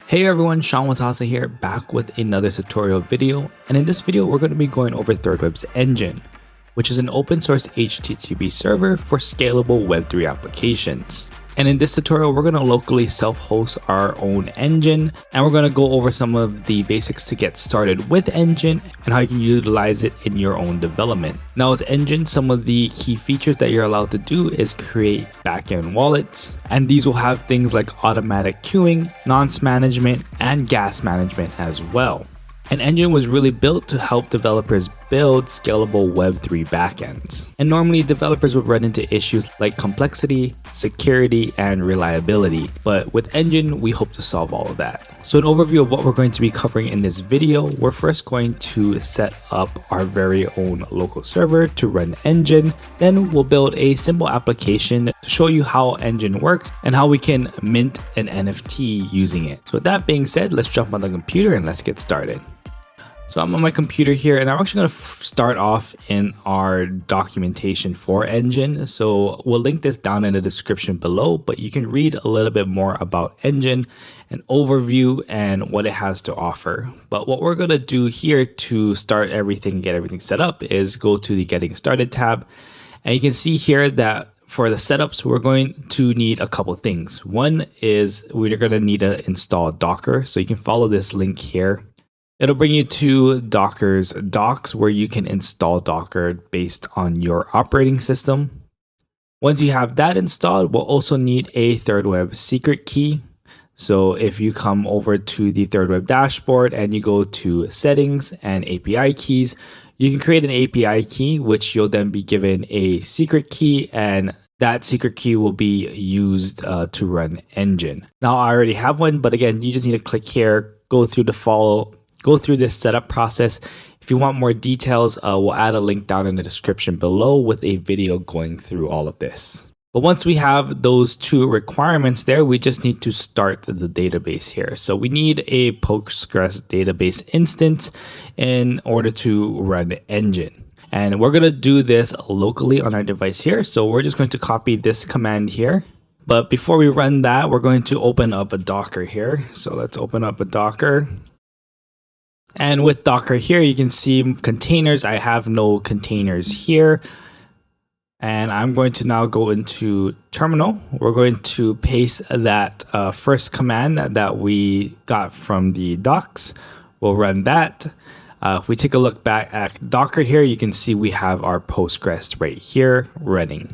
Hey everyone, Sean Watasa here, back with another tutorial video, and in this video we're going to be going over thirdweb's engine, which is an open source HTTP server for scalable web3 applications. And in this tutorial we're going to locally self-host our own engine, and we're going to go over some of the basics to get started with engine and how you can utilize it in your own development. Now with engine, some of the key features that you're allowed to do is create backend wallets, and these will have things like automatic queuing, nonce management, and gas management as well. An engine was really built to help developers build scalable Web3 backends. And normally developers would run into issues like complexity, security, and reliability. But with engine, we hope to solve all of that. So an overview of what we're going to be covering in this video, we're first going to set up our very own local server to run engine. Then we'll build a simple application to show you how engine works and how we can mint an NFT using it. So with that being said, let's jump on the computer and let's get started. So I'm on my computer here, and I'm actually going to start off in our documentation for engine. So we'll link this down in the description below, but you can read a little bit more about engine, an overview, and what it has to offer. But what we're going to do here to start everything, get everything set up, is go to the Getting Started tab. And you can see here that for the setups, we're going to need a couple things. One is we're going to need to install Docker. So you can follow this link here. It'll bring you to Docker's docs where you can install Docker based on your operating system. Once you have that installed, we'll also need a thirdweb secret key. So if you come over to the thirdweb dashboard and you go to settings and API keys, you can create an API key, which you'll then be given a secret key, and that secret key will be used to run engine. Now I already have one, but again, you just need to click here, go through this setup process. If you want more details, we'll add a link down in the description below with a video going through all of this. But once we have those two requirements there, we just need to start the database here. So we need a Postgres database instance in order to run engine. And we're going to do this locally on our device here. So we're just going to copy this command here. But before we run that, we're going to open up a Docker here. So let's open up a Docker. And with Docker here, you can see containers. I have no containers here. And I'm going to now go into terminal. We're going to paste that first command that we got from the docs. We'll run that. If we take a look back at Docker here, you can see we have our Postgres right here running.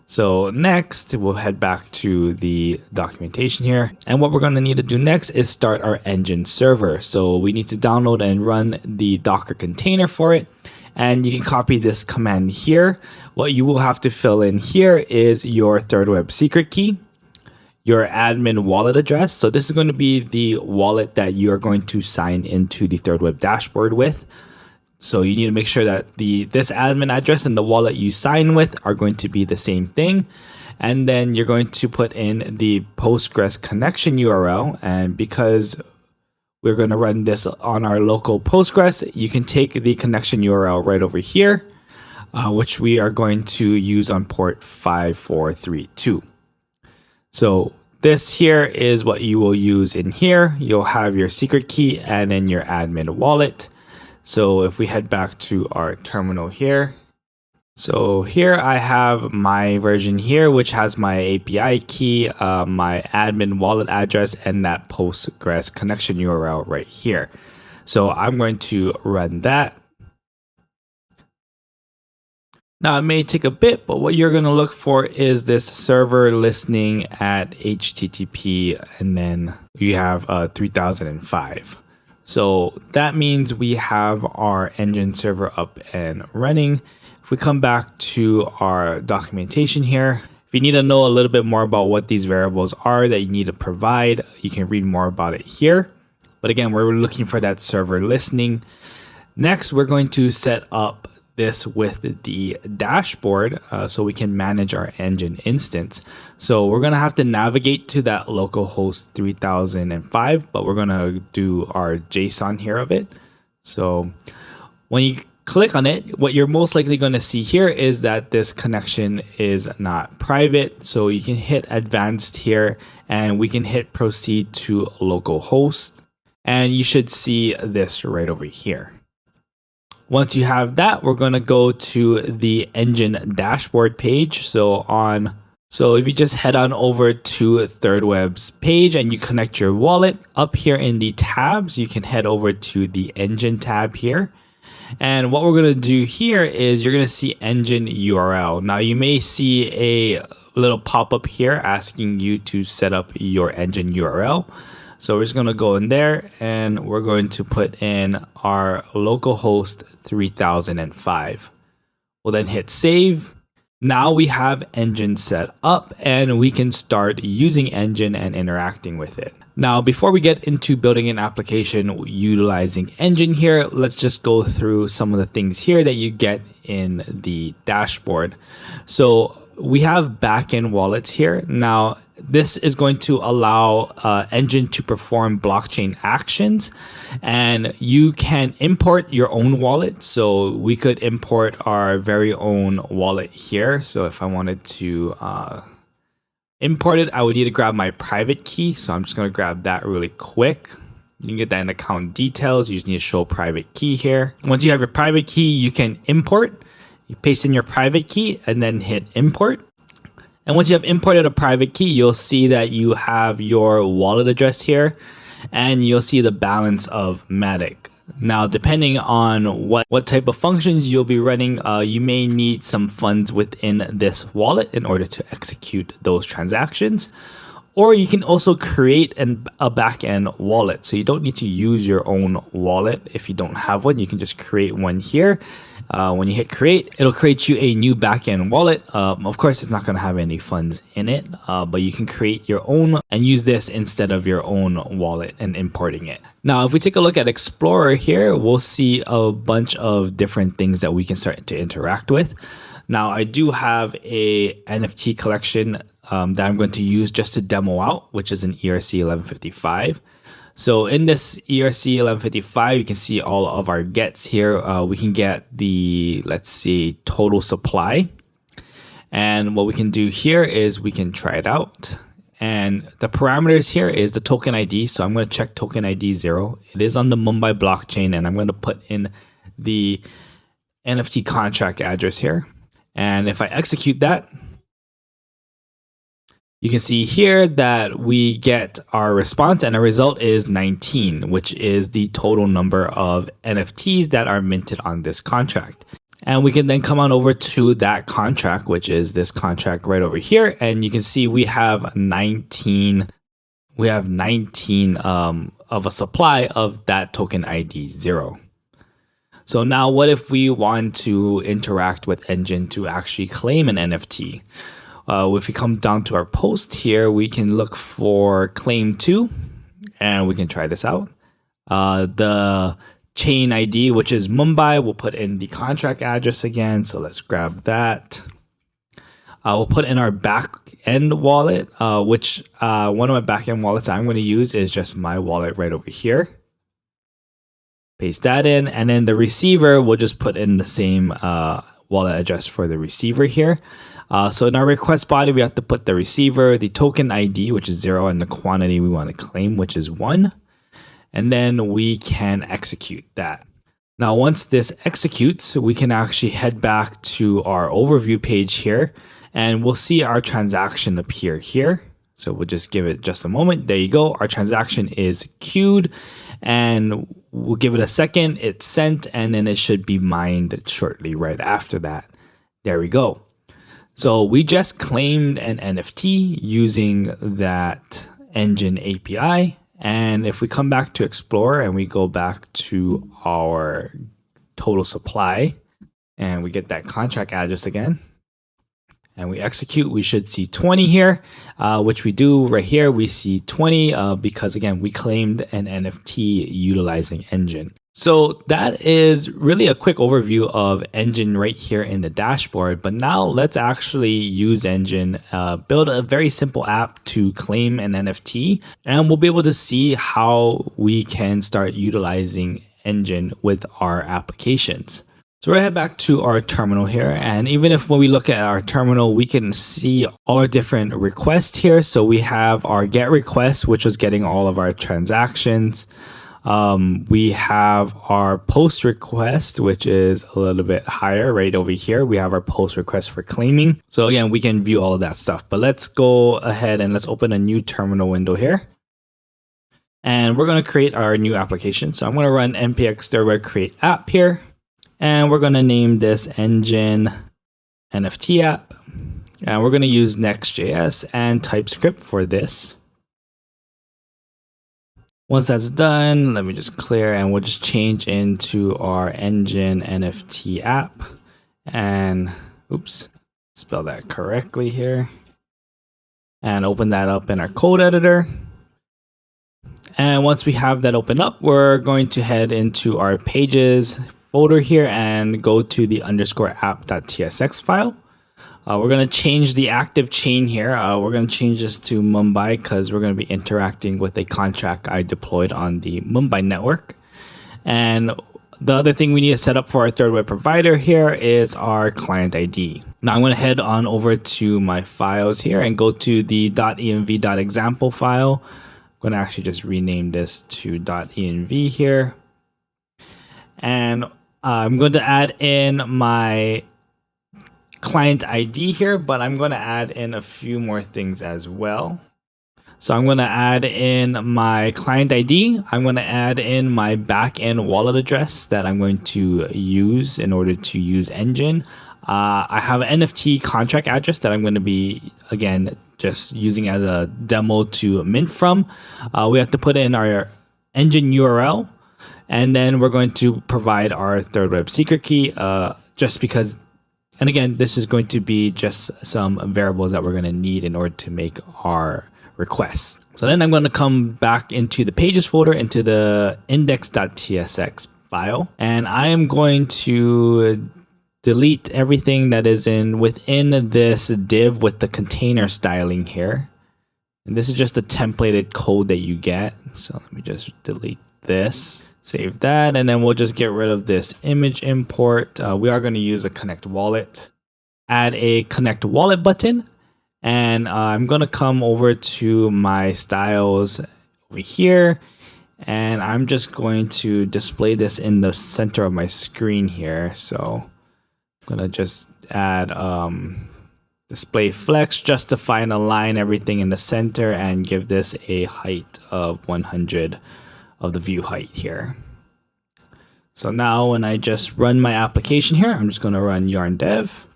So next, we'll head back to the documentation here. And what we're going to need to do next is start our engine server. So we need to download and run the Docker container for it. And you can copy this command here. What you will have to fill in here is your thirdweb secret key, your admin wallet address. So this is going to be the wallet that you are going to sign into the thirdweb dashboard with. So you need to make sure that this admin address and the wallet you sign with are going to be the same thing. And then you're going to put in the Postgres connection URL. And because we're going to run this on our local Postgres, you can take the connection URL right over here, which we are going to use on port 5432. So this here is what you will use in here. You'll have your secret key and then your admin wallet. So if we head back to our terminal here, so here I have my version here, which has my API key, my admin wallet address, and that Postgres connection URL right here. So I'm going to run that. Now it may take a bit, but what you're going to look for is this server listening at HTTP, and then you have 3005. So that means we have our engine server up and running. If we come back to our documentation here, if you need to know a little bit more about what these variables are that you need to provide, you can read more about it here. But again, we're looking for that server listening. Next, we're going to set up this with the dashboard so we can manage our engine instance. So we're going to have to navigate to that localhost 3005, but we're going to do our JSON here of it. So when you click on it, what you're most likely going to see here is that this connection is not private. So you can hit advanced here and we can hit proceed to localhost. And you should see this right over here. Once you have that, we're going to go to the engine dashboard page. So if you just head on over to thirdweb's page and you connect your wallet, up here in the tabs, you can head over to the engine tab here. And what we're going to do here is you're going to see engine URL. Now you may see a little pop-up here asking you to set up your engine URL. So we're just going to go in there and we're going to put in our localhost 3005. We'll then hit save. Now we have engine set up and we can start using engine and interacting with it. Now, before we get into building an application utilizing engine here, let's just go through some of the things here that you get in the dashboard. So we have backend wallets here. Now, this is going to allow engine to perform blockchain actions, and you can import your own wallet. So we could import our very own wallet here. So if I wanted to import it, I would need to grab my private key. So I'm just going to grab that really quick. You can get that in account details. You just need to show private key here. Once you have your private key, you can import. You paste in your private key and then hit import. And once you have imported a private key, you'll see that you have your wallet address here and you'll see the balance of Matic. Now, depending on what type of functions you'll be running, you may need some funds within this wallet in order to execute those transactions. Or you can also create a backend wallet. So you don't need to use your own wallet. If you don't have one, you can just create one here. When you hit create, it'll create you a new backend wallet. Of course, it's not going to have any funds in it, but you can create your own and use this instead of your own wallet and importing it. Now, if we take a look at Explorer here, we'll see a bunch of different things that we can start to interact with. Now, I do have a NFT collection that I'm going to use just to demo out, which is an ERC 1155. So in this ERC 1155, you can see all of our gets here. We can get the, let's see, total supply. And what we can do here is we can try it out. And the parameters here is the token ID. So I'm going to check token ID 0. It is on the Mumbai blockchain, and I'm going to put in the NFT contract address here. And if I execute that, you can see here that we get our response and our result is 19, which is the total number of NFTs that are minted on this contract. And we can then come on over to that contract, which is this contract right over here. And you can see we have 19 of a supply of that token ID 0. So now what if we want to interact with Engine to actually claim an NFT? If we come down to our post here, we can look for claim 2 and we can try this out. The chain ID, which is Mumbai, we'll put in the contract address again. So let's grab that. We'll put in our backend wallet, which one of my backend wallets I'm going to use is just my wallet right over here. Paste that in, and then the receiver, we'll just put in the same wallet address for the receiver here. So in our request body, we have to put the receiver, the token ID, which is 0, and the quantity we want to claim, which is 1. And then we can execute that. Now, once this executes, we can actually head back to our overview page here, and we'll see our transaction appear here. So we'll just give it just a moment. There you go. Our transaction is queued, and we'll give it a second. It's sent, and then it should be mined shortly right after that. There we go. So we just claimed an NFT using that Engine API. And if we come back to Explorer and we go back to our total supply and we get that contract address again and we execute, we should see 20 here, which we do right here. We see 20 because, again, we claimed an NFT utilizing Engine. So that is really a quick overview of Engine right here in the dashboard. But now let's actually use Engine, build a very simple app to claim an NFT, and we'll be able to see how we can start utilizing Engine with our applications. So we're gonna head back to our terminal here, and even if when we look at our terminal, we can see all our different requests here. So we have our get request, which was getting all of our transactions. We have our post request, which is a little bit higher right over here. We have our post request for claiming. So again, we can view all of that stuff, but let's go ahead and let's open a new terminal window here. And we're going to create our new application. So I'm going to run npx thirdweb create app here. And we're going to name this engine NFT app. And we're going to use Next.js and TypeScript for this. Once that's done, let me just clear and we'll just change into our engine NFT app. And oops, spell that correctly here. And open that up in our code editor. And once we have that open up, we're going to head into our pages folder here and go to the underscore app.tsx file. We're going to change the active chain here. We're going to change this to Mumbai because we're going to be interacting with a contract I deployed on the Mumbai network. And the other thing we need to set up for our third web provider here is our client ID. Now I'm going to head on over to my files here and go to the .env.example file. I'm going to actually just rename this to .env here. And I'm going to add in my client ID here, but I'm going to add in a few more things as well. So I'm going to add in my client ID. I'm going to add in my backend wallet address that I'm going to use in order to use Engine. I have an NFT contract address that I'm going to be, again, just using as a demo to mint from. We have to put in our Engine URL. And then we're going to provide our third web secret key just because, and again, this is going to be just some variables that we're going to need in order to make our requests. So then I'm going to come back into the pages folder, into the index.tsx file, and I am going to delete everything that is within this div with the container styling here. And this is just the templated code that you get. So let me just delete this. Save that, and then we'll just get rid of this image import. We are going to use a connect wallet. Add a connect wallet button, and I'm going to come over to my styles over here, and I'm just going to display this in the center of my screen here. So I'm going to just add display flex, justify and align everything in the center, and give this a height of 100 of the view height here. So now when I just run my application here, I'm just going to run yarn dev.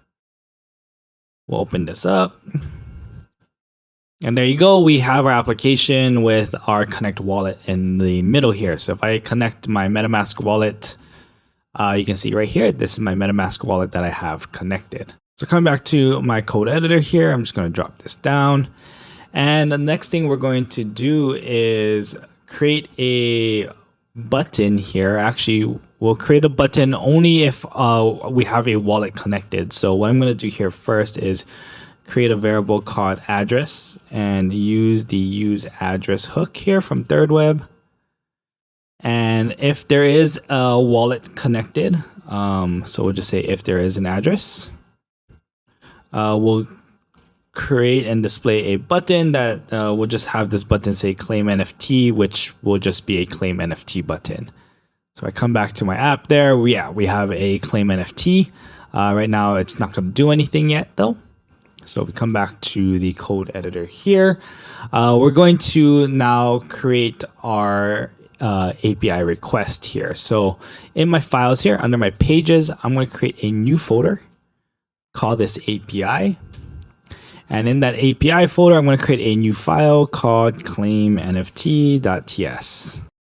We'll open this up. And there you go. We have our application with our connect wallet in the middle here. So if I connect my MetaMask wallet, you can see right here, this is my MetaMask wallet that I have connected. So coming back to my code editor here, I'm just going to drop this down. And the next thing we're going to do is create a button here. Actually, we'll create a button only if we have a wallet connected. So what I'm going to do here first is create a variable called address and use the use address hook here from thirdweb. And if there is a wallet connected, so we'll just say if there is an address, we'll create and display a button that will just have this button say claim NFT, which will just be a claim NFT button. So I come back to my app there. We have a claim NFT. Right now it's not going to do anything yet though. So if we come back to the code editor here, we're going to now create our API request here. So in my files here, under my pages, I'm going to create a new folder, call this API. And in that API folder, I'm going to create a new file called claimnft.ts.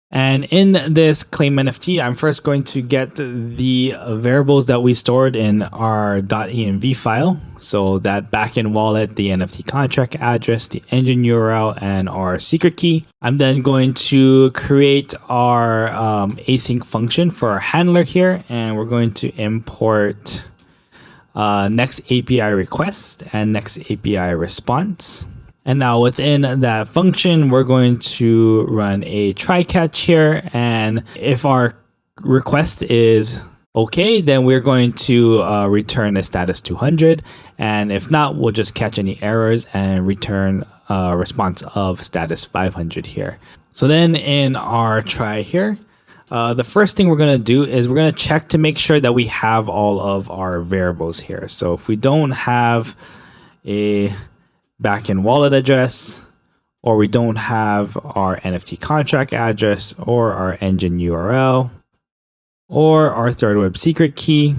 And in this claim NFT, I'm first going to get the variables that we stored in our .env file. So that backend wallet, the NFT contract address, the engine URL, and our secret key. I'm then going to create our async function for our handler here. And we're going to import next API request and next API response. And now within that function, we're going to run a try catch here. And if our request is okay, then we're going to return a status 200. And if not, we'll just catch any errors and return a response of status 500 here. So then in our try here, the first thing we're going to do is we're going to check to make sure that we have all of our variables here. So if we don't have a backend wallet address, or we don't have our NFT contract address, or our engine URL, or our third web secret key,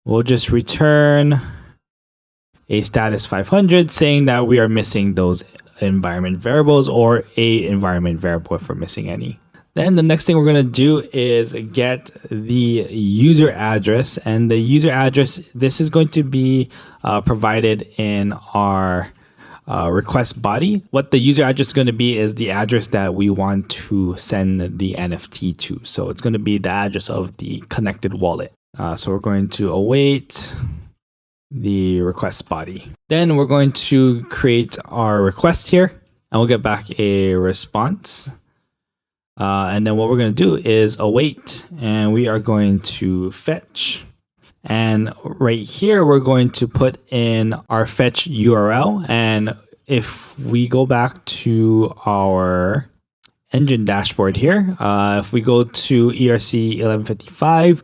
we'll just return a status 500 saying that we are missing those environment variables, or a environment variable if we're missing any. Then the next thing we're going to do is get the user address, and the user address, this is going to be provided in our request body. What the user address is going to be is the address that we want to send the NFT to. So it's going to be the address of the connected wallet. So we're going to await the request body. Then we're going to create our request here, and we'll get back a response. And then what we're going to do is await, and we are going to fetch. And right here, we're going to put in our fetch URL. And if we go back to our engine dashboard here, if we go to ERC 1155,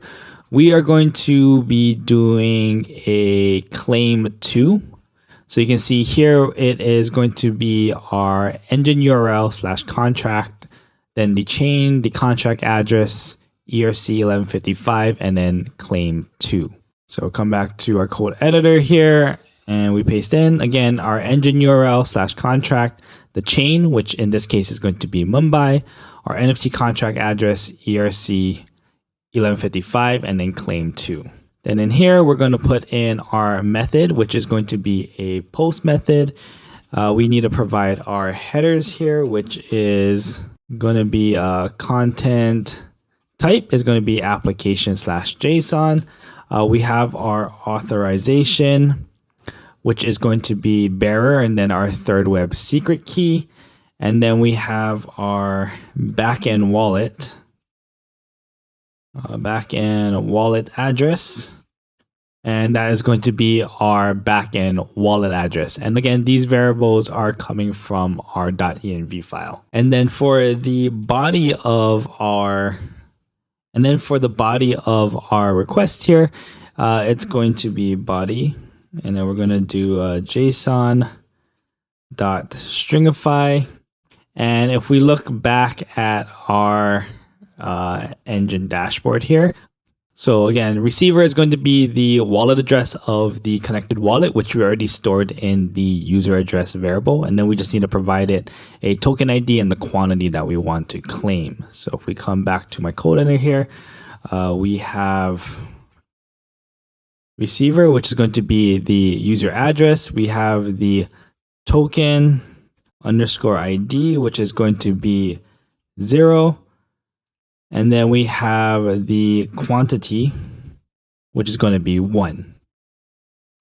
we are going to be doing a claim to. So you can see here, it is going to be our engine URL / contract, then the chain, the contract address, ERC 1155, and then claim to. So we'll come back to our code editor here, and we paste in, again, our engine URL / contract, the chain, which in this case is going to be Mumbai, our NFT contract address, ERC 1155, and then claim to. Then in here, we're going to put in our method, which is going to be a post method. We need to provide our headers here, which is going to be content type is going to be application / JSON. We have our authorization, which is going to be bearer, and then our third web secret key. And then we have our backend wallet, address. And that is going to be our backend wallet address. And again, these variables are coming from our .env file. And then for the body of our request here, it's going to be body, and then we're going to do JSON.stringify. And if we look back at our engine dashboard here, so again, receiver is going to be the wallet address of the connected wallet, which we already stored in the user address variable. And then we just need to provide it a token ID and the quantity that we want to claim. So if we come back to my code editor here, we have receiver, which is going to be the user address. We have the token underscore ID, which is going to be 0. And then we have the quantity, which is going to be 1.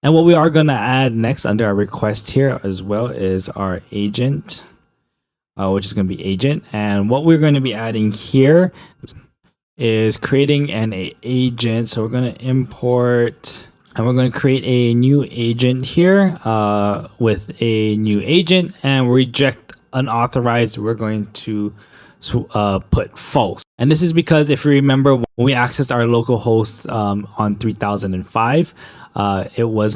And what we are going to add next under our request here as well is our agent, which is going to be agent. And what we're going to be adding here is creating an agent. So we're going to import, and we're going to create a new agent here with a new agent, and reject unauthorized. We're going to put false. And this is because if you remember, when we accessed our local host on 3005, it was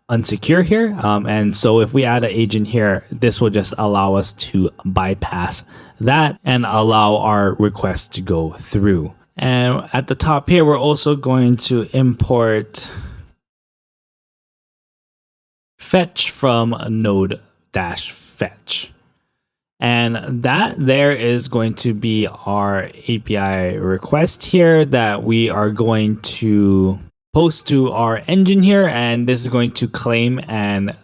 unsecure here. And so if we add an agent here, this will just allow us to bypass that and allow our request to go through. And at the top here, we're also going to import fetch from node-fetch. And that there is going to be our API request here that we are going to post to our engine here. And this is going to claim an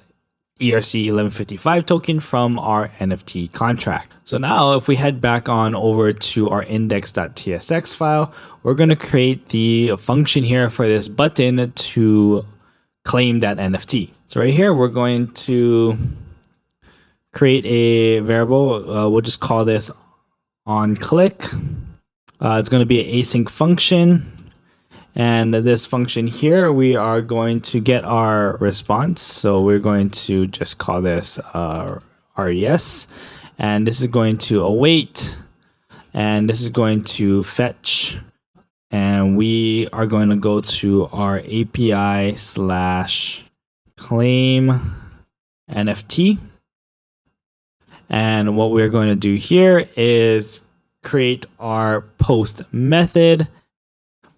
ERC 1155 token from our NFT contract. So now if we head back on over to our index.tsx file, we're going to create the function here for this button to claim that NFT. So right here, we're going to create a variable. We'll just call this on click. It's going to be an async function. And this function here, we are going to get our response. So we're going to just call this res, and this is going to await, and this is going to fetch, and we are going to go to our API / claim NFT. And what we're going to do here is create our post method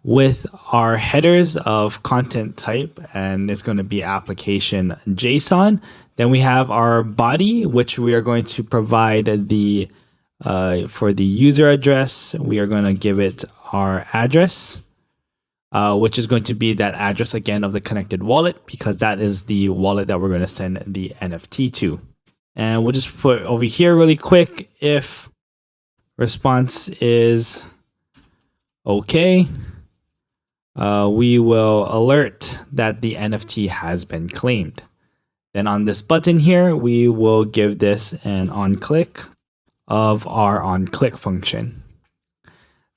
with our headers of content type, and it's going to be application JSON. Then we have our body, which we are going to provide the for the user address. We are going to give it our address, which is going to be that address again of the connected wallet, because that is the wallet that we're going to send the NFT to. And we'll just put over here really quick, if response is okay, we will alert that the NFT has been claimed. Then on this button here, we will give this an on-click of our on-click function.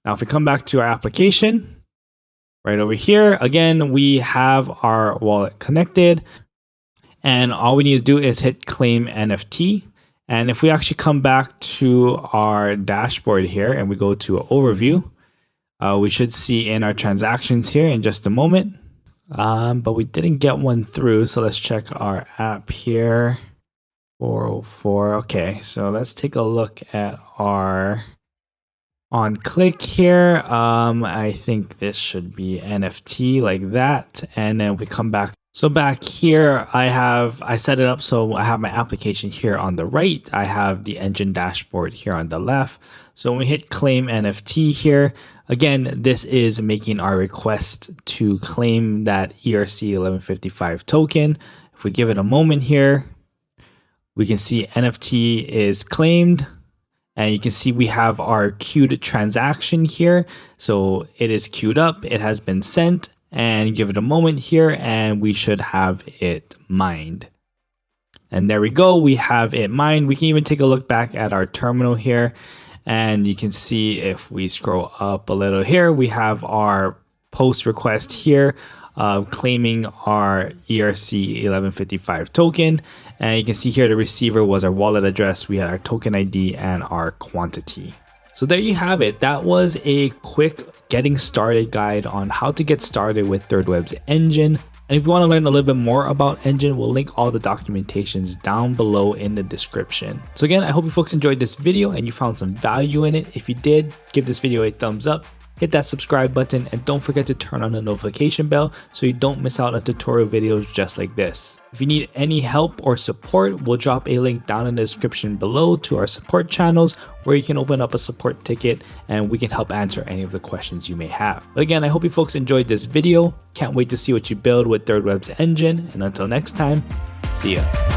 Now, if we come back to our application, right over here, again, we have our wallet connected, and all we need to do is hit claim NFT. And if we actually come back to our dashboard here and we go to overview, we should see in our transactions here in just a moment, but we didn't get one through. So let's check our app here. 404. Okay, so let's take a look at our on click here. I think this should be NFT like that. And then we come back. So back here, I set it up so I have my application here on the right. I have the engine dashboard here on the left. So when we hit claim NFT here, again, this is making our request to claim that ERC1155 token. If we give it a moment here, we can see NFT is claimed. And you can see we have our queued transaction here. So it is queued up, it has been sent, and give it a moment here and we should have it mined. And there we go, we have it mined. We can even take a look back at our terminal here, and you can see if we scroll up a little here, we have our post request here claiming our ERC1155 token. And you can see here the receiver was our wallet address, we had our token ID and our quantity. So there you have it. That was a quick getting started guide on how to get started with thirdweb's engine. And if you want to learn a little bit more about engine, we'll link all the documentations down below in the description. So again, I hope you folks enjoyed this video and you found some value in it. If you did, give this video a thumbs up. Hit that subscribe button and don't forget to turn on the notification bell so you don't miss out on tutorial videos just like this. If you need any help or support, we'll drop a link down in the description below to our support channels where you can open up a support ticket and we can help answer any of the questions you may have. But again, I hope you folks enjoyed this video. Can't wait to see what you build with thirdweb's engine, and until next time, see ya.